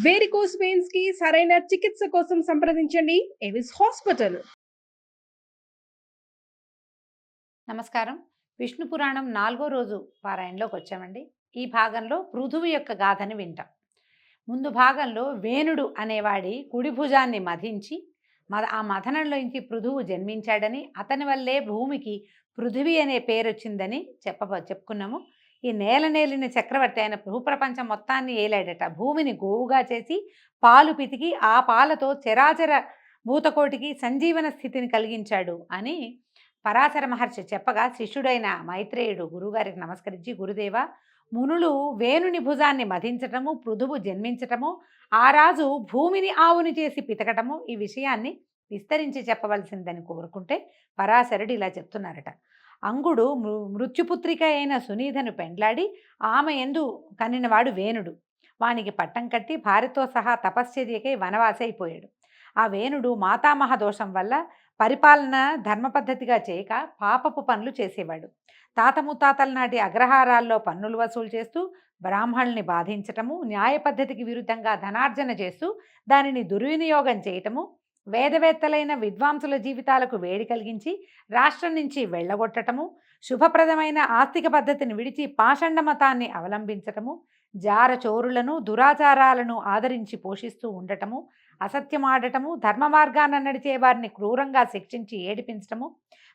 Varicose veins కి సరైన చికిత్స కోసం సంప్రదించండి ఎవిస్ హాస్పిటల్. నమస్కారం. విష్ణు పురాణం 4వ రోజు పారాయణలోకి వచ్చామండి. ఈ భాగంలో పృథువు యొక్క గాథని వింటాం. ముందు భాగంలో వేణుడు అనేవాడి కుడి భుజాన్ని మధించి ఆ మథనంలోంచి పృథువు జన్మించాడని, అతని వల్లే భూమికి పృథివీ అనే పేరు వచ్చిందని చెప్పుకున్నాము. ఈ నేలిన చక్రవర్తి ఆయన భూప్రపంచం మొత్తాన్ని ఏలాడట. భూమిని గోవుగా చేసి పాలు పితికి ఆ పాలతో చరాచర భూతకోటికి సంజీవన స్థితిని కలిగించాడు అని పరాశర మహర్షి చెప్పగా, శిష్యుడైన మైత్రేయుడు గురువుగారికి నమస్కరించి, గురుదేవ, మునులు వేణుని భుజాన్ని మధించటము, పృథువు జన్మించటము, ఆ రాజు భూమిని ఆవుని చేసి పితకటము, ఈ విషయాన్ని విస్తరించి చెప్పవలసిందని కోరుకుంటే పరాశరుడు ఇలా చెప్తున్నారట. అంగుడు మృత్యుపుత్రిక అయిన సునీధను పెండ్లాడి ఆమె ఎందు కనినవాడు వేణుడు. వానికి పట్టం కట్టి భార్యతో సహా తపశ్చర్యకై వనవాసి అయిపోయాడు. ఆ వేణుడు మాతామహ దోషం వల్ల పరిపాలన ధర్మపద్ధతిగా చేయక పాపపు పనులు చేసేవాడు. తాత ముత్తాతల నాటి అగ్రహారాల్లో పన్నులు వసూలు చేస్తూ బ్రాహ్మణుల్ని బాధించటము, న్యాయ పద్ధతికి విరుద్ధంగా ధనార్జన చేస్తూ దానిని దుర్వినియోగం చేయటము, వేదవేత్తలైన విద్వాంసుల జీవితాలకు వేడి కలిగించి రాష్ట్రం నుంచి వెళ్ళగొట్టటము, శుభప్రదమైన ఆస్తిక పద్ధతిని విడిచి పాషండ మతాన్ని అవలంబించటము, జారచోరులను దురాచారాలను ఆదరించి పోషిస్తూ ఉండటము, అసత్యమాడటము, ధర్మ మార్గాన నడిచే వారిని క్రూరంగా శిక్షించి ఏడిపించటము,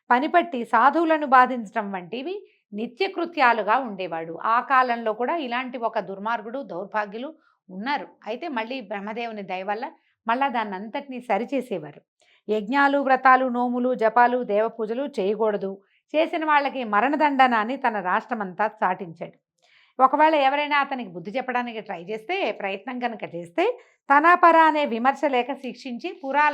పనిపట్టి సాధువులను బాధించటం వంటివి నిత్యకృత్యాలుగా ఉండేవాడు. ఆ కాలంలో కూడా ఇలాంటి ఒక దుర్మార్గుడు దౌర్భాగ్యులు ఉన్నారు. అయితే మళ్ళీ బ్రహ్మదేవుని దయ వల్ల మళ్ళా దాన్ని అంతటినీ సరిచేసేవారు. యజ్ఞాలు, వ్రతాలు, నోములు, జపాలు, దేవపూజలు చేయకూడదు, చేసిన వాళ్ళకి మరణదండన అని తన రాష్ట్రమంతా చాటించాడు. ఒకవేళ ఎవరైనా అతనికి బుద్ధి చెప్పడానికి ట్రై చేస్తే, ప్రయత్నం కనుక చేస్తే తనాపర అనే విమర్శ లేక శిక్షించి పుర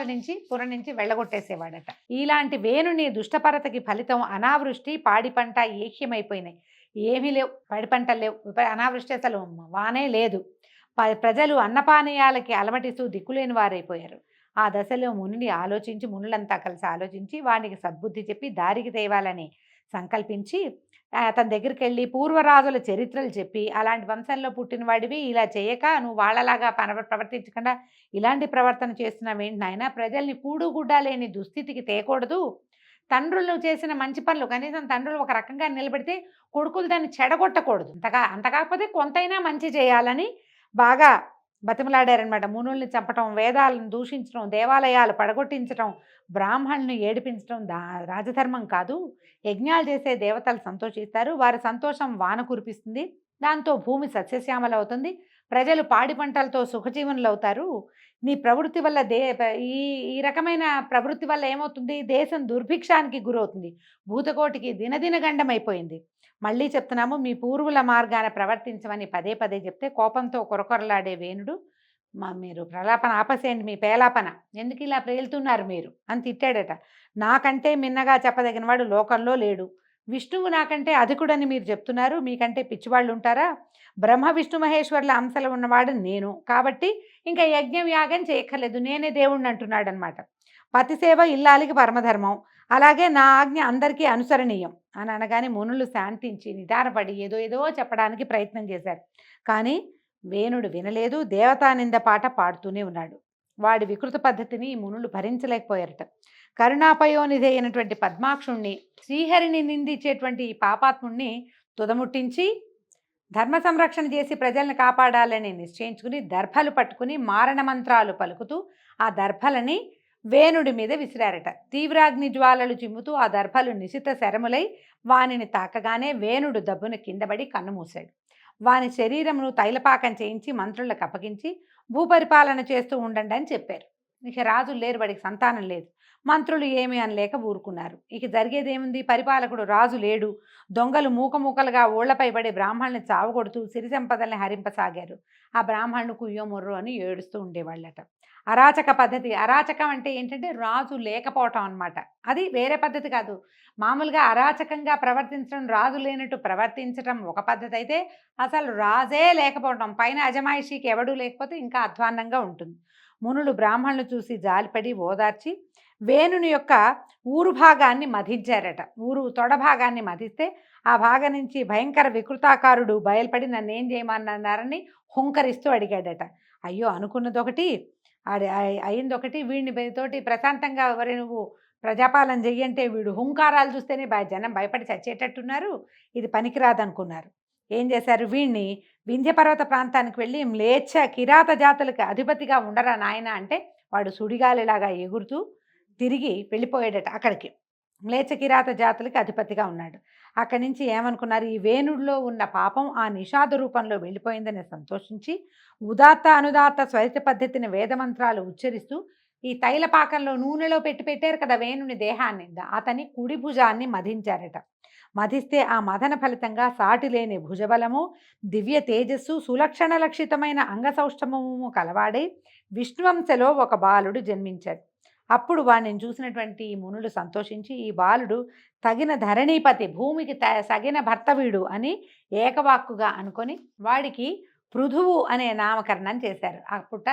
నుంచి వెళ్ళగొట్టేసేవాడట. ఇలాంటి వేణుని దుష్టపరతకి ఫలితం అనావృష్టి, పాడి పంట ఏక్యమైపోయినాయి. ఏమీ లేవు, పాడి పంటలు లేవు, అనావృష్టి అసలు వానే లేదు. ప్రజలు అన్నపానీయాలకి అలమటిస్తూ దిక్కులేని వారైపోయారు. ఆ దశలో మునులంతా కలిసి ఆలోచించి వానికి సద్బుద్ధి చెప్పి దారికి తేవాలని సంకల్పించి అతని దగ్గరికి వెళ్ళి పూర్వరాజుల చరిత్రలు చెప్పి, అలాంటి వంశంలో పుట్టిన వాడివి, ఇలా చేయక నువ్వు వాళ్ళలాగా ప్రవర్తించకుండా ఇలాంటి ప్రవర్తన చేస్తున్నావేంటి నాయన, ప్రజల్ని కూడుగుడ్డా లేని దుస్థితికి తేకూడదు, తండ్రులు చేసిన మంచి పనులు కనీసం తండ్రులు ఒక రకంగా నిలబెడితే కొడుకులు దాన్ని చెడగొట్టకూడదు, అంత కాకపోతే కొంతైనా మంచి చేయాలని బాగా బతిమలాడారనమాట. మునుల్ని చంపటం, వేదాలను దూషించడం, దేవాలయాలు పడగొట్టించడం, బ్రాహ్మణులను ఏడిపించడం రాజధర్మం కాదు. యజ్ఞాలు చేసే దేవతలు సంతోషిస్తారు, వారి సంతోషం వాన కురిపిస్తుంది, దాంతో భూమి సస్యశ్యామల అవుతుంది, ప్రజలు పాడి పంటలతో సుఖజీవనులు అవుతారు. నీ ప్రవృత్తి వల్ల ఈ రకమైన ప్రవృత్తి వల్ల ఏమవుతుంది, దేశం దుర్భిక్షానికి గురవుతుంది, భూతకోటికి దినదిన గండమైపోయింది. మళ్ళీ చెప్తున్నాము, మీ పూర్వుల మార్గాన ప్రవర్తించమని పదే పదే చెప్తే కోపంతో కొరకొరలాడే వేణుడు, మీరు ప్రలాపన ఆపసేయండి, మీ పేలాపన ఎందుకు ఇలా ప్రేలుతున్నారు మీరు అని తిట్టాడట. నాకంటే మిన్నగా చెప్పదగిన వాడు లోకంలో లేడు, విష్ణువు నాకంటే అధికుడని మీరు చెప్తున్నారు, మీకంటే పిచ్చివాళ్ళు ఉంటారా, బ్రహ్మ విష్ణు మహేశ్వర్ల అంశలు ఉన్నవాడు నేను, కాబట్టి ఇంకా యజ్ఞం యాగం చేయక్కర్లేదు, నేనే దేవుణ్ణి అంటున్నాడు అనమాట. పతిసేవ ఇల్లాలికి పరమధర్మం, అలాగే నా ఆజ్ఞ అందరికీ అనుసరణీయం అని అనగానే మునులు శాంతించి నిదానపడి ఏదో చెప్పడానికి ప్రయత్నం చేశారు. కానీ వేణుడు వినలేదు, దేవతానింద పాట పాడుతూనే ఉన్నాడు. వాడి వికృత పద్ధతిని మునులు భరించలేకపోయారట. కరుణాపయోనిధి అయినటువంటి పద్మాక్షుణ్ణి, శ్రీహరిని నిందించేటువంటి ఈ పాపాత్ముణ్ణి తుదముట్టించి ధర్మ సంరక్షణ చేసి ప్రజల్ని కాపాడాలని నిశ్చయించుకుని దర్భలు పట్టుకుని మారణ మంత్రాలు పలుకుతూ ఆ దర్భలని వేణుడి మీద విసిరారట. తీవ్రాగ్ని జ్వాలలు చిమ్ముతూ ఆ దర్భలు నిశిత శరములై వానిని తాకగానే వేణుడు దబ్బున కిందపడి కన్నుమూశాడు. వాని శరీరమును తైలపాకం చేయించి మంత్రులకు అప్పగించి భూపరిపాలన చేస్తూ ఉండండి అని చెప్పారు. ఇక రాజులు లేరు, వాడికి సంతానం లేదు, మంత్రులు ఏమీ అనలేక ఊరుకున్నారు. ఇక జరిగేదేముంది, పరిపాలకుడు రాజు లేడు, దొంగలు మూకముక్కలుగా ఊళ్లపై పడి బ్రాహ్మణుల్ని చావగొడుతూ సిరి సంపదల్ని హరింపసాగారు. ఆ బ్రాహ్మణుడు కుయ్యో మొర్రో అని ఏడుస్తూ ఉండేవాళ్ళట. అరాచక పద్ధతి, అరాచకం అంటే ఏంటంటే రాజు లేకపోవటం అనమాట. అది వేరే పద్ధతి కాదు. మామూలుగా అరాచకంగా ప్రవర్తించడం, రాజు లేనట్టు ప్రవర్తించడం ఒక పద్ధతి అయితే, అసలు రాజే లేకపోవడం, పైన అజమాయిషీకి ఎవడూ లేకపోతే ఇంకా అధ్వాన్నంగా ఉంటుంది. మునులు బ్రాహ్మణులు చూసి జాలిపడి ఓదార్చి వేణుని యొక్క ఊరు భాగాన్ని మధించారట. తొడ భాగాన్ని మధిస్తే ఆ భాగం నుంచి భయంకర వికృతాకారుడు బయలుపడి నన్ను ఏం చేయమన్నారని హుంకరిస్తూ అడిగాడట. అయ్యో అనుకున్నదొకటి అయిందొకటి, వీడిని తోటి ప్రశాంతంగా ఎవరి నువ్వు ప్రజాపాలన చెయ్యంటే వీడు హుంకారాలు చూస్తేనే జనం భయపడి చచ్చేటట్టున్నారు, ఇది పనికిరాదనుకున్నారు. ఏం చేశారు, వీడిని వింధ్య పర్వత ప్రాంతానికి వెళ్ళి మ్లేచ్ఛ కిరాత జాతులకు అధిపతిగా ఉండరా నాయన అంటే వాడు సుడిగాలిలాగా ఎగురుతూ తిరిగి వెళ్ళిపోయాడట అక్కడికి. మ్లేచ్ఛ కిరాత జాతులకి అధిపతిగా ఉన్నాడు. అక్కడి నుంచి ఏమనుకున్నారు, ఈ వేణుడిలో ఉన్న పాపం ఆ నిషాద రూపంలో వెళ్ళిపోయిందని సంతోషించి ఉదాత్త అనుదాత్త స్వరిత పద్ధతిని వేదమంత్రాలు ఉచ్చరిస్తూ ఈ తైలపాకంలో నూనెలో పెట్టారు కదా వేణుని దేహాన్ని, అతని కుడి భుజాన్ని మధించారట. మధిస్తే ఆ మదన ఫలితంగా సాటి లేని భుజబలము, దివ్య తేజస్సు, సులక్షణ లక్షితమైన అంగసౌష్ఠమము కలవాడై విష్ణువంశలో ఒక బాలుడు జన్మించాడు. అప్పుడు వాడిని చూసినటువంటి మునులు సంతోషించి ఈ బాలుడు తగిన ధరణీపతి, భూమికి సగిన భర్త వీడు అని ఏకవాక్కుగా అనుకొని వాడికి పృథువు అనే నామకరణం చేశారు. అప్పుట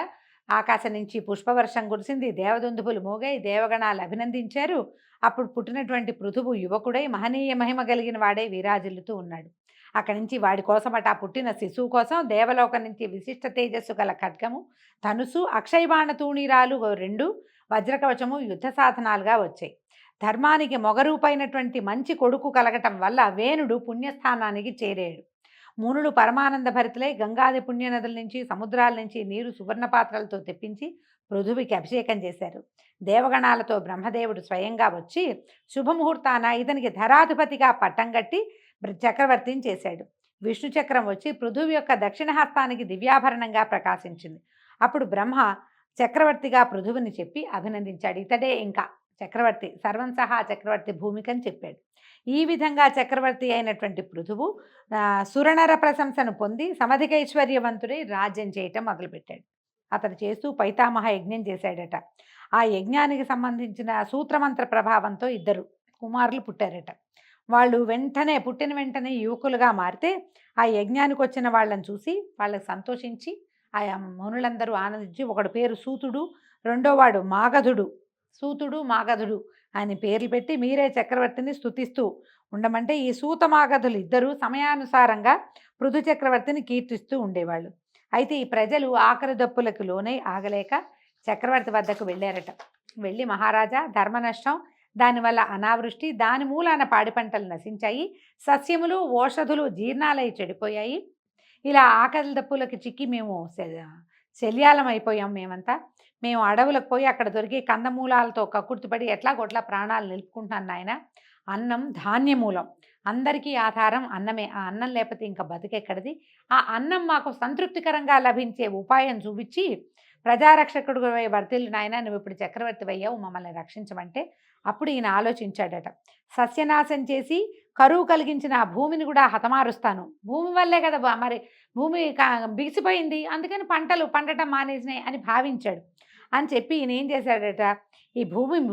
ఆకాశం నుంచి పుష్పవర్షం కురిసింది, దేవదుందుపులు మోగాయి, దేవగణాలు అభినందించారు. అప్పుడు పుట్టినటువంటి పృథువు యువకుడై మహనీయ మహిమ కలిగిన వాడై విరాజిల్లుతూ ఉన్నాడు. అక్కడి నుంచి వాడి కోసమట పుట్టిన శిశువు కోసం దేవలోకం నుంచి విశిష్ట తేజస్సు గల ఖడ్గము, ధనుసు, అక్షయబాణ తూణీరాలు 2, వజ్రకవచము యుద్ధ సాధనాలుగా వచ్చాయి. ధర్మానికి మొగరూపైనటువంటి మంచి కొడుకు కలగటం వల్ల వేణుడు పుణ్యస్థానానికి చేరాడు. మునులు పరమానంద భరితులై గంగాది పుణ్యనదుల నుంచి సముద్రాల నుంచి నీరు సువర్ణ పాత్రలతో తెప్పించి పృథువికి అభిషేకం చేశారు. దేవగణాలతో బ్రహ్మదేవుడు స్వయంగా వచ్చి శుభముహూర్తాన ఇతనికి ధరాధిపతిగా పట్టం కట్టి చక్రవర్తిని చేశాడు. విష్ణు చక్రం వచ్చి పృథువి యొక్క దక్షిణ హస్తానికి దివ్యాభరణంగా ప్రకాశించింది. అప్పుడు బ్రహ్మ చక్రవర్తిగా పృథువుని చెప్పి అభినందించాడు. ఇతడే ఇంకా చక్రవర్తి, సర్వం సహా చక్రవర్తి భూమికని చెప్పాడు. ఈ విధంగా చక్రవర్తి అయినటువంటి పృథువు సురనర ప్రశంసను పొంది సమధికైశ్వర్యవంతుడై రాజ్యం చేయటం మొదలుపెట్టాడు. అతడు చేస్తూ పైతామహ యజ్ఞం చేశాడట. ఆ యజ్ఞానికి సంబంధించిన సూత్రమంత్ర ప్రభావంతో 2 కుమారులు పుట్టారట. వాళ్ళు పుట్టిన వెంటనే యువకులుగా మారితే ఆ యజ్ఞానికి వచ్చిన వాళ్ళని చూసి వాళ్ళకి సంతోషించి ఆ మునులందరూ ఆనందించి ఒకడు పేరు సూతుడు, రెండోవాడు మాగధుడు, సూతుడు మాగధుడు అని పేర్లు పెట్టి మీరే చక్రవర్తిని స్తుతిస్తూ ఉండమంటే ఈ సూత మాగధులు 2 సమయానుసారంగా పృథు చక్రవర్తిని కీర్తిస్తూ ఉండేవాళ్ళు. అయితే ఈ ప్రజలు ఆఖరి దప్పులకు లోనై ఆగలేక చక్రవర్తి వద్దకు వెళ్ళారట. వెళ్ళి మహారాజా, ధర్మ నష్టం, దానివల్ల అనావృష్టి, దాని మూలాన పాడి పంటలు నశించాయి, సస్యములు ఓషధులు జీర్ణాలై చెడిపోయాయి, ఇలా ఆకలి దప్పులకి చిక్కి మేము శల్యాలం అయిపోయాం. మేము అడవులకు పోయి అక్కడ దొరికే కందమూలాలతో కక్కుర్తిపడి ఎట్లాగొట్లా ప్రాణాలు నిలుపుకుంటున్నాను నాయన. అన్నం ధాన్యమూలం, అందరికీ ఆధారం అన్నమే. ఆ అన్నం లేకపోతే ఇంకా బతికెక్కడిది. ఆ అన్నం మాకు సంతృప్తికరంగా లభించే ఉపాయం చూపించి ప్రజారక్షకుడు వర్తిల్లు నాయన, నువ్వు ఇప్పుడు చక్రవర్తి అయ్యావు, మమ్మల్ని రక్షించమంటే అప్పుడు ఈయన ఆలోచించాడట. సస్యనాశం చేసి కరువు కలిగించిన ఆ భూమిని కూడా హతమారుస్తాను. భూమి వల్లే కదా మరి భూమి బిగిసిపోయింది, అందుకని పంటలు పండటం మానేసినాయి అని భావించాడు. అని చెప్పి ఈయన ఏం చేశాడట, ఈ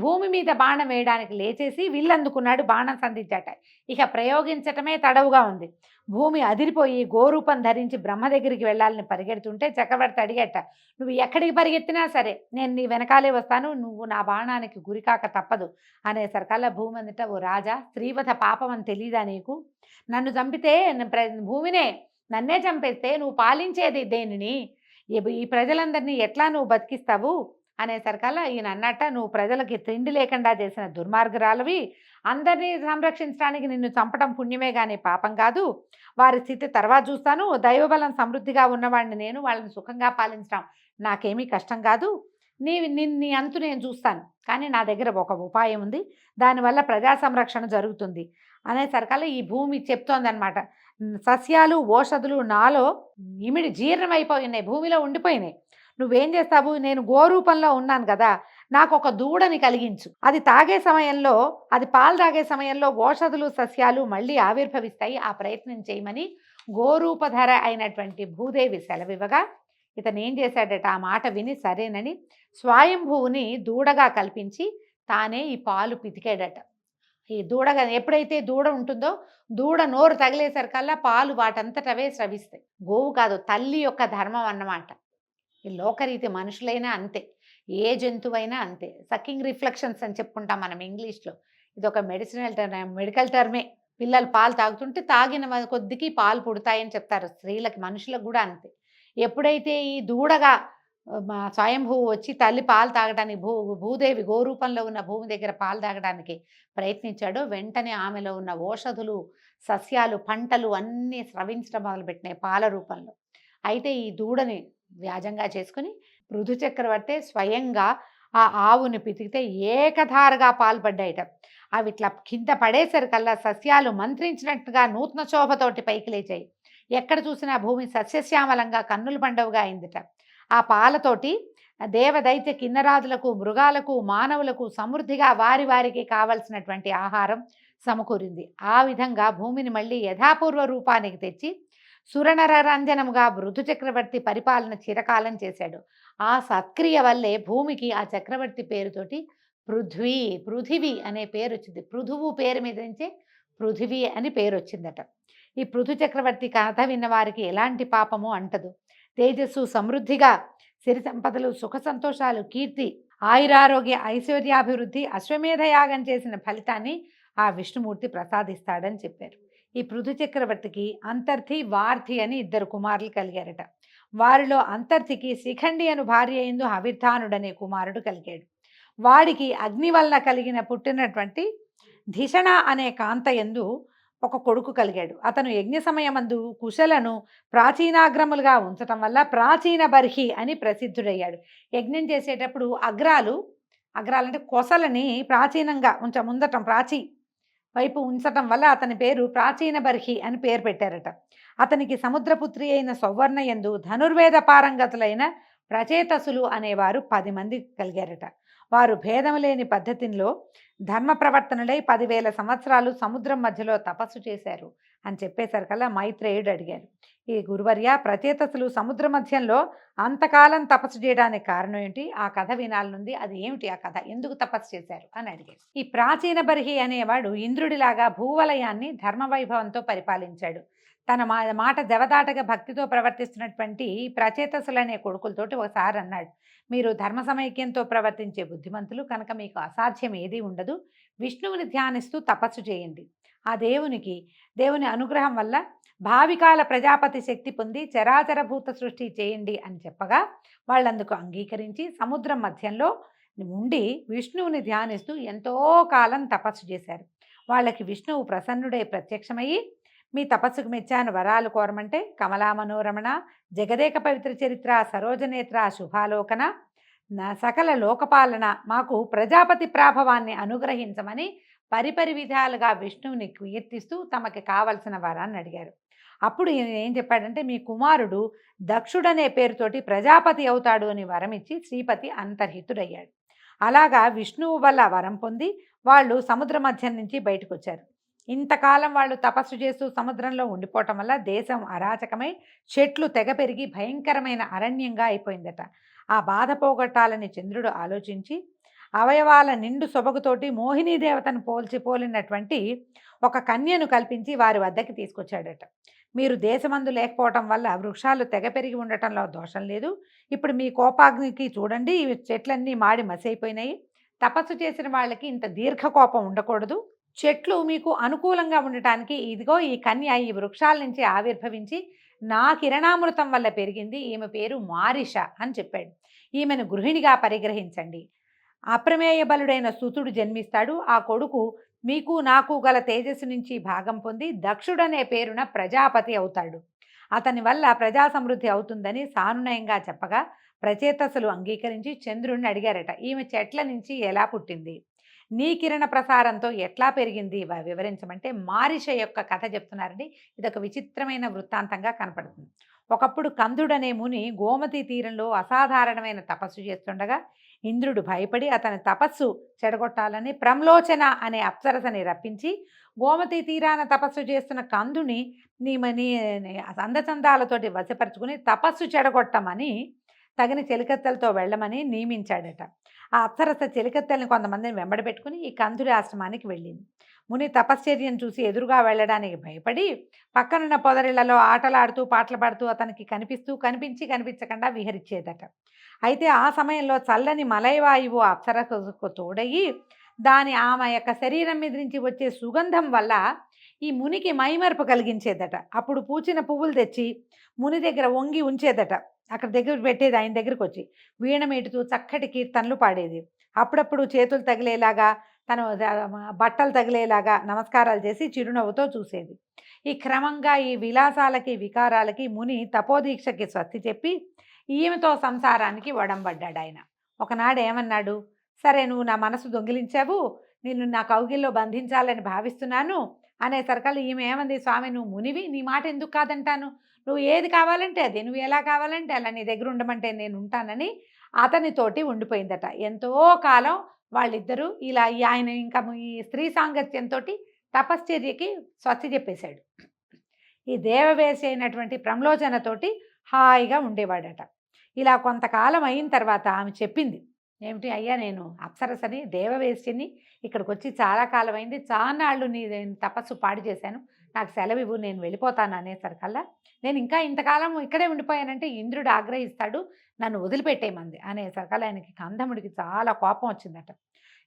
భూమి మీద బాణం వేయడానికి లేచేసి విల్లందుకున్నాడు, బాణం సంధించాట. ఇక ప్రయోగించటమే తడవుగా ఉంది. భూమి అదిరిపోయి గోరూపం ధరించి బ్రహ్మ దగ్గరికి వెళ్ళాలని పరిగెడుతుంటే చక్రవర్తి అడిగట, నువ్వు ఎక్కడికి పరిగెత్తినా సరే నేను నీ వెనకాలే వస్తాను, నువ్వు నా బాణానికి గురికాక తప్పదు అనేసరికల్లా భూమి అందుట, ఓ రాజా, స్త్రీవధ పాపం అని తెలీదా నీకు? నన్ను చంపితే భూమినే, నన్నే చంపేస్తే నువ్వు పాలించేది దేనిని? ఈ ప్రజలందరినీ ఎట్లా నువ్వు బతికిస్తావు అనేసరికల్లా ఈయన అన్నట్ట, నువ్వు ప్రజలకి తిండి లేకుండా చేసిన దుర్మార్గురాలవి, అందరినీ సంరక్షించడానికి నిన్ను చంపడం పుణ్యమే కానీ పాపం కాదు. వారి స్థితి తర్వాత చూస్తాను. దైవబలం సమృద్ధిగా ఉన్నవాడిని నేను, వాళ్ళని సుఖంగా పాలించడం నాకేమీ కష్టం కాదు. నీ అంతు నేను చూస్తాను, కానీ నా దగ్గర ఒక ఉపాయం ఉంది, దానివల్ల ప్రజా సంరక్షణ జరుగుతుంది అనేసరికల్లా ఈ భూమి చెప్తోందనమాట. సస్యాలు ఓషధులు నాలో ఇమిడి జీర్ణమైపోయినాయి, భూమిలో ఉండిపోయినాయి. నువ్వేం చేస్తావు, నేను గోరూపంలో ఉన్నాను కదా, నాకు ఒక దూడని కలిగించు. అది పాలు తాగే సమయంలో ఓషధులు సస్యాలు మళ్ళీ ఆవిర్భవిస్తాయి, ఆ ప్రయత్నం చేయమని గోరూపధర అయినటువంటి భూదేవి సెలవివ్వగా ఇతను ఏం చేశాడట, ఆ మాట విని సరేనని స్వయంభువుని దూడగా కల్పించి తానే ఈ పాలు పితికాడట. ఈ దూడగా ఎప్పుడైతే దూడ ఉంటుందో దూడ నోరు తగిలేసరికల్లా పాలు వాటంతటవే స్రవిస్తాయి. గోవు కాదు, తల్లి యొక్క ధర్మం అన్నమాట. ఈ లోకరీతి మనుషులైనా అంతే, ఏ జంతువైనా అంతే. సక్కింగ్ రిఫ్లెక్షన్స్ అని చెప్పుకుంటాం మనం ఇంగ్లీష్లో. ఇది ఒక మెడికల్ టర్మే. పిల్లలు పాలు తాగుతుంటే తాగిన కొద్దికి పాలు పుడతాయని చెప్తారు. స్త్రీలకి, మనుషులకు కూడా అంతే. ఎప్పుడైతే ఈ దూడగా స్వయంభువు వచ్చి తల్లి పాలు తాగడానికి భూదేవి గోరూపంలో ఉన్న భూమి దగ్గర పాలు తాగడానికి ప్రయత్నించాడో వెంటనే ఆమెలో ఉన్న ఓషధులు, సస్యాలు, పంటలు అన్నీ స్రవించడం మొదలుపెట్టినాయి పాల రూపంలో. అయితే ఈ దూడని వ్యాజంగా చేసుకుని పృథు చక్రవర్తి స్వయంగా ఆ ఆవుని పితికితే ఏకధారగా పాల్పడ్డాయిట. అవి ఇట్లా కింద పడేసరికల్లా సస్యాలు మంత్రించినట్టుగా నూతన శోభతోటి పైకి లేచాయి. ఎక్కడ చూసినా భూమి సస్యశ్యామలంగా కన్నుల పండువగా అయిందిట. ఆ పాలతోటి దేవదైత్య కిన్నరాజులకు, మృగాలకు, మానవులకు సమృద్ధిగా వారి వారికి కావలసినటువంటి ఆహారం సమకూరింది. ఆ విధంగా భూమిని మళ్ళీ యథాపూర్వ రూపానికి తెచ్చి సురనరరంజనముగా పృథు చక్రవర్తి పరిపాలన చిరకాలం చేశాడు. ఆ సత్క్రియ వల్లే భూమికి ఆ చక్రవర్తి పేరుతోటి పృథివీ అనే పేరు వచ్చింది. పృథువు పేరు మీద నుంచే పృథివీ అని పేరు వచ్చిందట. ఈ పృథు చక్రవర్తి కథ విన్న వారికి ఎలాంటి పాపము అంటదు. తేజస్సు, సమృద్ధిగా, సిరి సంపదలు, సుఖ సంతోషాలు, కీర్తి, ఆయురారోగ్య, ఐశ్వర్యాభివృద్ధి, అశ్వమేధ యాగం చేసిన ఫలితాన్ని ఆ విష్ణుమూర్తి ప్రసాదిస్తాడని చెప్పారు. ఈ పృథు చక్రవర్తికి అంతర్థి, వార్థి అని 2 కుమారులు కలిగారట. వారిలో అంతర్థికి శిఖండి అను భార్య యందు హవిర్ధానుడనే కుమారుడు కలిగాడు. వాడికి అగ్ని వలన పుట్టినటువంటి ధిషణ అనే కాంత యందు ఒక కొడుకు కలిగాడు. అతను యజ్ఞ సమయమందు కుశలను ప్రాచీనాగ్రములుగా ఉంచటం వల్ల ప్రాచీన బర్హి అని ప్రసిద్ధుడయ్యాడు. యజ్ఞం చేసేటప్పుడు అగ్రాలంటే కొసలని ప్రాచీనంగా ముందటం వైపు ఉంచటం వల్ల అతని పేరు ప్రాచీన బర్హి అని పేరు పెట్టారట. అతనికి సముద్రపుత్రి అయిన సౌవర్ణ యందు ధనుర్వేద పారంగతులైన ప్రచేతసులు అనేవారు 10 మంది కలిగారట. వారు భేదము లేని పద్ధతిలో ధర్మ ప్రవర్తనలై 10,000 సంవత్సరాలు సముద్రం మధ్యలో తపస్సు చేశారు అని చెప్పేసరికల్లా మైత్రేయుడు అడిగారు, ఈ గురువర్య, ప్రచేతసులు సముద్ర మధ్యంలో అంతకాలం తపస్సు చేయడానికి కారణం ఏంటి? ఆ కథ వినాలనుంది, అది ఏమిటి ఆ కథ, ఎందుకు తపస్సు చేశారు అని అడిగారు. ఈ ప్రాచీన బర్హి అనేవాడు ఇంద్రుడిలాగా భూవలయాన్ని ధర్మవైభవంతో పరిపాలించాడు. తన మాట జవదాటగా భక్తితో ప్రవర్తిస్తున్నటువంటి ప్రచేతసులనే కొడుకులతోటి ఒకసారి అన్నాడు, మీరు ధర్మ సమైక్యంతో ప్రవర్తించే బుద్ధిమంతులు కనుక మీకు అసాధ్యం ఏదీ ఉండదు. విష్ణువుని ధ్యానిస్తూ తపస్సు చేయండి. ఆ దేవుని అనుగ్రహం వల్ల భావికాల ప్రజాపతి శక్తి పొంది చరాచరభూత సృష్టి చేయండి అని చెప్పగా వాళ్ళందుకు అంగీకరించి సముద్రం మధ్యంలో ఉండి విష్ణువుని ధ్యానిస్తూ ఎంతో కాలం తపస్సు చేశారు. వాళ్ళకి విష్ణువు ప్రసన్నుడై ప్రత్యక్షమయ్యి, మీ తపస్సుకు మెచ్చాను, వరాలు కోరమంటే కమలా మనోరమణ, జగదేక పవిత్ర చరిత్ర, సరోజనేత్ర, శుభాలోకన, సకల లోకపాలన, మాకు ప్రజాపతి ప్రాభవాన్ని అనుగ్రహించమని పరిపరి విధాలుగా విష్ణువుని కీర్తిస్తూ తమకి కావలసిన వరాన్ని అడిగారు. అప్పుడు ఏం చెప్పాడంటే, మీ కుమారుడు దక్షుడనే పేరుతోటి ప్రజాపతి అవుతాడు అని వరమిచ్చి శ్రీపతి అంతర్హితుడయ్యాడు. అలాగా విష్ణువు వల్ల వరం పొంది వాళ్ళు సముద్ర మధ్యం నుంచి బయటకు వచ్చారు. ఇంతకాలం వాళ్ళు తపస్సు చేస్తూ సముద్రంలో ఉండిపోవటం వల్ల దేశం అరాచకమై చెట్లు తెగ పెరిగి భయంకరమైన అరణ్యంగా అయిపోయిందట. ఆ బాధ పోగొట్టాలని చంద్రుడు ఆలోచించి అవయవాల నిండు సొబగుతోటి మోహినీ దేవతను పోలినటువంటి ఒక కన్యను కల్పించి వారి వద్దకి తీసుకొచ్చాడట. మీరు దేశమందు లేకపోవటం వల్ల వృక్షాలు తెగ పెరిగి ఉండటంలో దోషం లేదు. ఇప్పుడు మీ కోపాగ్నికి చూడండి, ఈ చెట్లన్నీ మాడి మసైపోయినాయి. తపస్సు చేసిన వాళ్ళకి ఇంత దీర్ఘ కోపం ఉండకూడదు. చెట్లు మీకు అనుకూలంగా ఉండటానికి ఇదిగో ఈ కన్య ఈ వృక్షాల నుంచి ఆవిర్భవించి నా కిరణామృతం వల్ల పెరిగింది. ఈమె పేరు మారిష అని చెప్పాడు. ఈమెను గృహిణిగా పరిగ్రహించండి. అప్రమేయ బలుడైన సుతుడు జన్మిస్తాడు. ఆ కొడుకు మీకు నాకు గల తేజస్సు నుంచి భాగం పొంది దక్షుడనే పేరున ప్రజాపతి అవుతాడు. అతని వల్ల ప్రజా సమృద్ధి అవుతుందని సానునయంగా చెప్పగా ప్రచేతసులు అంగీకరించి చంద్రుడిని అడిగారట, ఈమె చెట్ల నుంచి ఎలా పుట్టింది, నీ కిరణ ప్రసారంతో ఎట్లా పెరిగింది వివరించమంటే మారిష యొక్క కథ చెప్తున్నారండి. ఇదొక విచిత్రమైన వృత్తాంతంగా కనపడుతుంది. ఒకప్పుడు కందుడనే ముని గోమతి తీరంలో అసాధారణమైన తపస్సు చేస్తుండగా ఇంద్రుడు భయపడి అతని తపస్సు చెడగొట్టాలని ప్రమ్లోచన అనే అప్సరసని రప్పించి గోమతి తీరాన తపస్సు చేస్తున్న కందుని నీ అందచందాలతోటి వశపరుచుకుని తపస్సు చెడగొట్టమని తగిన చెలికత్తెలతో వెళ్ళమని నియమించాడట. ఆ అప్సరస చెలికత్తెల్ని కొంతమందిని వెంబడి పెట్టుకుని ఈ కందుడి ఆశ్రమానికి వెళ్ళింది. ముని తపశ్చర్యను చూసి ఎదురుగా వెళ్ళడానికి భయపడి పక్కనున్న పొదరిళ్లలో ఆటలాడుతూ పాటలు పాడుతూ అతనికి కనిపించకుండా విహరించేదట. అయితే ఆ సమయంలో చల్లని మలయవాయువు అప్సరసకు తోడయి ఆమె యొక్క శరీరం మీద నుంచి వచ్చే సుగంధం వల్ల ఈ మునికి మైమరపు కలిగించేదట. అప్పుడు పూచిన పువ్వులు తెచ్చి ముని దగ్గర వంగి ఉంచేదట. అక్కడ దగ్గర పెట్టేది, ఆయన దగ్గరికి వచ్చి వీణ మీటుతూ చక్కటి కీర్తనలు పాడేది. అప్పుడప్పుడు చేతులు తగిలేలాగా, తను బట్టలు తగిలేలాగా నమస్కారాలు చేసి చిరునవ్వుతో చూసేది. ఈ క్రమంగా ఈ విలాసాలకి వికారాలకి ముని తపోదీక్షకి స్వస్తి చెప్పి ఈమెతో సంసారానికి ఒడంబడ్డాడు ఆయన. ఒకనాడు ఏమన్నాడు, సరే నువ్వు నా మనసు దొంగిలించావు, నిన్ను నా కౌగిల్లో బంధించాలని భావిస్తున్నాను అనేసరికల్లా ఈమె ఏమంది, స్వామి నువ్వు మునివి, నీ మాట ఎందుకు కాదంటాను, నువ్వు ఏది కావాలంటే అది, నువ్వు ఎలా కావాలంటే అలా, నీ దగ్గర ఉండమంటే నేను ఉంటానని అతనితోటి ఉండిపోయిందట. ఎంతో కాలం వాళ్ళిద్దరూ ఇలా ఆయన ఇంకా ఈ స్త్రీ సాంగత్యంతో తపశ్చర్యకి స్వస్తి చెప్పేశాడు. ఈ దేవవేశి అయినటువంటి ప్రమ్లోచనతోటి హాయిగా ఉండేవాడట. ఇలా కొంతకాలం అయిన తర్వాత ఆమె చెప్పింది, ఏమిటి అయ్యా, నేను అప్సరసని దేవవేశ్యని, ఇక్కడికి వచ్చి చాలా కాలం అయింది, చాలాళ్ళు నీ తపస్సు పాడు చేశాను, నాకు సెలవు ఇవ్వు, నేను వెళ్ళిపోతాను అనేసరికల్లా, నేను ఇంకా ఇంతకాలం ఇక్కడే ఉండిపోయానంటే ఇంద్రుడు ఆగ్రహిస్తాడు, నన్ను వదిలిపెట్టేయమంది అనేసరికల్లా ఆయనకి కందముడికి చాలా కోపం వచ్చిందట.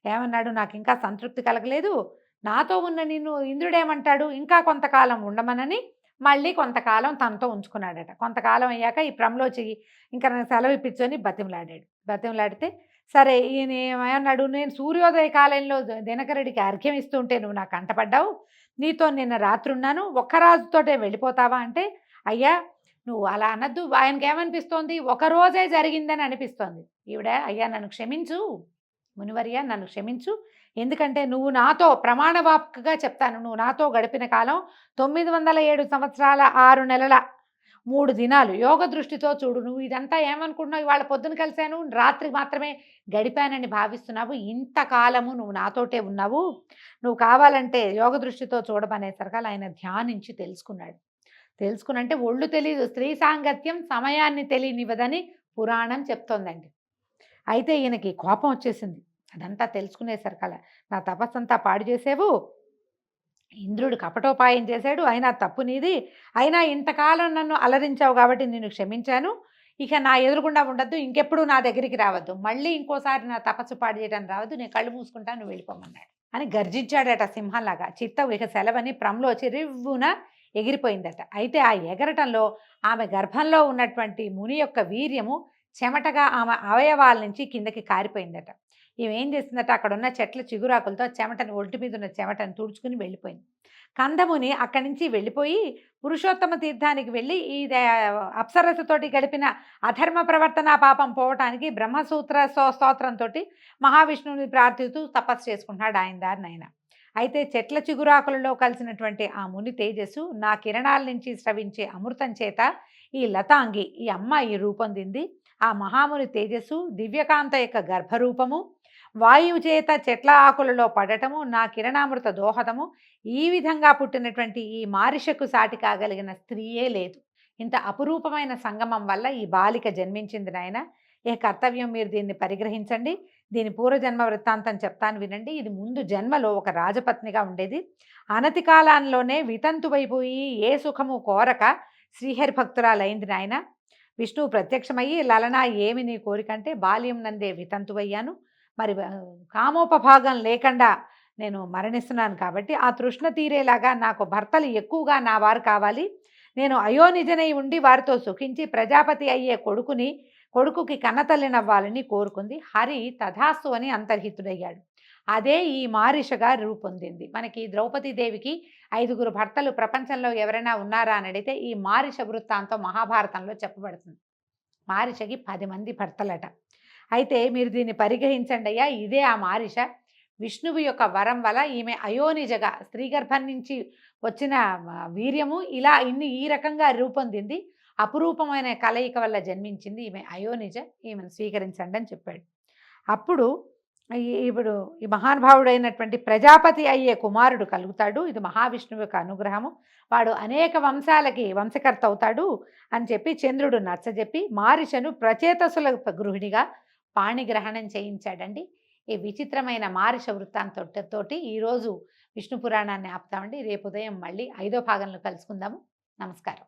ఏమన్నాడు, నాకు ఇంకా సంతృప్తి కలగలేదు, నాతో ఉన్న నిన్ను ఇంద్రుడేమంటాడు, ఇంకా కొంతకాలం ఉండమనని మళ్ళీ కొంతకాలం తనతో ఉంచుకున్నాడట. కొంతకాలం అయ్యాక ఈ ప్రమ్లోచి ఇంకా నాకు సెలవు ఇప్పించని బతిమలాడితే సరే ఈయన ఏమన్నాడు, నేను సూర్యోదయ కాలంలో దినకరుడికి అర్ఘ్యం ఇస్తుంటే నువ్వు నాకు అంటపడ్డావు, నీతో నిన్న రాత్రి ఉన్నాను, ఒక్కరాజుతోటే వెళ్ళిపోతావా అంటే, అయ్యా నువ్వు అలా అనద్దు, ఆయనకి ఏమనిపిస్తోంది, ఒకరోజే జరిగిందని అనిపిస్తోంది. ఈవిడ, అయ్యా నన్ను క్షమించు మునివర్య, నన్ను క్షమించు, ఎందుకంటే నువ్వు నాతో ప్రమాణవాక్గా చెప్తాను, నువ్వు నాతో గడిపిన కాలం 907 సంవత్సరాల 6 నెలల 3 దినాలు యోగ దృష్టితో చూడు. నువ్వు ఇదంతా ఏమనుకుంటున్నావు, ఇవాళ పొద్దున కలిశాను, రాత్రి మాత్రమే గడిపానని భావిస్తున్నావు, ఇంతకాలము నువ్వు నాతోటే ఉన్నావు, నువ్వు కావాలంటే యోగ దృష్టితో చూడమనేసరికల్ ఆయన ధ్యానించి తెలుసుకున్నంటే ఒళ్ళు తెలియదు, స్త్రీ సాంగత్యం సమయాన్ని తెలియనివ్వదని పురాణం చెప్తోందండి. అయితే ఈయనకి కోపం వచ్చేసింది. అదంతా తెలుసుకునేసరికల్లా, నా తపస్సంతా పాడు చేసేవు, ఇంద్రుడు కపటోపాయం చేశాడు, అయినా తప్పు నీది, అయినా ఇంతకాలం నన్ను అలరించావు కాబట్టి నేను క్షమించాను, ఇక నా ఎదురుగుండా ఉండద్దు, ఇంకెప్పుడు నా దగ్గరికి రావద్దు, మళ్ళీ ఇంకోసారి నా తపస్సు పాడు చేయడానికి రావద్దు, నేను కళ్ళు మూసుకుంటాను, నువ్వు వెళ్ళిపోమన్నాడు అని గర్జించాడట సింహంలాగా. చిత్తం ఇక సెలవని ప్రమ్లోచి రివ్వున ఎగిరిపోయిందట. అయితే ఆ ఎగరటంలో ఆమె గర్భంలో ఉన్నటువంటి ముని యొక్క వీర్యము చెమటగా ఆమె అవయవాల నుంచి కిందకి కారిపోయిందట. ఏం చేసిందట, అక్కడ ఉన్న చెట్ల చిగురాకులతో చెమటను, ఒంటి మీద ఉన్న చెమటను తుడుచుకుని వెళ్ళిపోయింది. కందముని అక్కడి నుంచి వెళ్ళిపోయి పురుషోత్తమ తీర్థానికి వెళ్ళి ఈ అప్సరసతోటి గడిపిన అధర్మ ప్రవర్తన పాపం పోవటానికి బ్రహ్మసూత్ర స్తోత్రంతో మహావిష్ణువుని ప్రార్థిస్తూ తపస్సు చేసుకుంటున్నాడు ఆయన దారిని ఆయన. అయితే చెట్ల చిగురాకులలో కలిసినటువంటి ఆ ముని తేజస్సు నా కిరణాల నుంచి స్రవించే అమృతం చేత ఈ లతాంగి, ఈ అమ్మాయి రూపొందింది. ఆ మహాముని తేజస్సు, దివ్యకాంత యొక్క గర్భరూపము, వాయువు చేత చెట్ల ఆకులలో పడటము, నా కిరణామృత దోహదము, ఈ విధంగా పుట్టినటువంటి ఈ మారిషకు సాటి కాగలిగిన స్త్రీయే లేదు. ఇంత అపురూపమైన సంగమం వల్ల ఈ బాలిక జన్మించింది నాయన. ఏ కర్తవ్యం మీరు దీన్ని పరిగ్రహించండి, దీని పూర్వజన్మ వృత్తాంతం చెప్తాను వినండి. ఇది ముందు జన్మలో ఒక రాజపత్నిగా ఉండేది. అనతి కాలంలోనే వితంతువైపోయి ఏ సుఖము కోరక శ్రీహరి భక్తురాలైంది నాయన. విష్ణువు ప్రత్యక్షమయ్యి, లలనా ఏమి నీ కోరికంటే, బాల్యం నందే వితంతువయ్యాను, మరి కామోపభాగం లేకుండా నేను మరణిస్తున్నాను కాబట్టి ఆ తృష్ణ తీరేలాగా నాకు భర్తలు ఎక్కువగా నా వారు కావాలి, నేను అయోనిజనై ఉండి వారితో సుఖించి ప్రజాపతి అయ్యే కొడుకుకి కన్నతల్లినవ్వాలని కోరుకుంది. హరి తథాస్తు అని అంతర్హితుడయ్యాడు. అదే ఈ మారిషగా రూపొందింది. మనకి ద్రౌపదీదేవికి 5 భర్తలు ప్రపంచంలో ఎవరైనా ఉన్నారా అని అడిగితే ఈ మారిష వృత్తాంతం మహాభారతంలో చెప్పబడుతుంది. మారిషకి 10 మంది భర్తలట. అయితే మీరు దీన్ని పరిగ్రహించండి అయ్యా, ఇదే ఆ మారిష. విష్ణువు యొక్క వరం వల్ల ఈమె అయోనిజగా, స్త్రీ గర్భం నుంచి వచ్చిన వీర్యము ఇలా ఈ రకంగా రూపొందింది. అపురూపమైన కలయిక వల్ల జన్మించింది ఈమె అయోనిజ, ఈమెను స్వీకరించండి అని చెప్పాడు. అప్పుడు ఇప్పుడు ఈ మహానుభావుడైనటువంటి ప్రజాపతి అయ్యే కుమారుడు కలుగుతాడు. ఇది మహావిష్ణువు యొక్క అనుగ్రహము. వాడు అనేక వంశాలకి వంశకర్త అవుతాడు అని చెప్పి చంద్రుడు నచ్చజెప్పి మారిషను ప్రచేతసుల గృహిణిగా పాణిగ్రహణం చేయించాడండి. ఈ విచిత్రమైన మారిష వృత్తాంతోటి ఈరోజు విష్ణు పురాణాన్ని ఆపుతామండి. రేపు ఉదయం మళ్ళీ 5వ భాగంలో కలుసుకుందాము. నమస్కారం.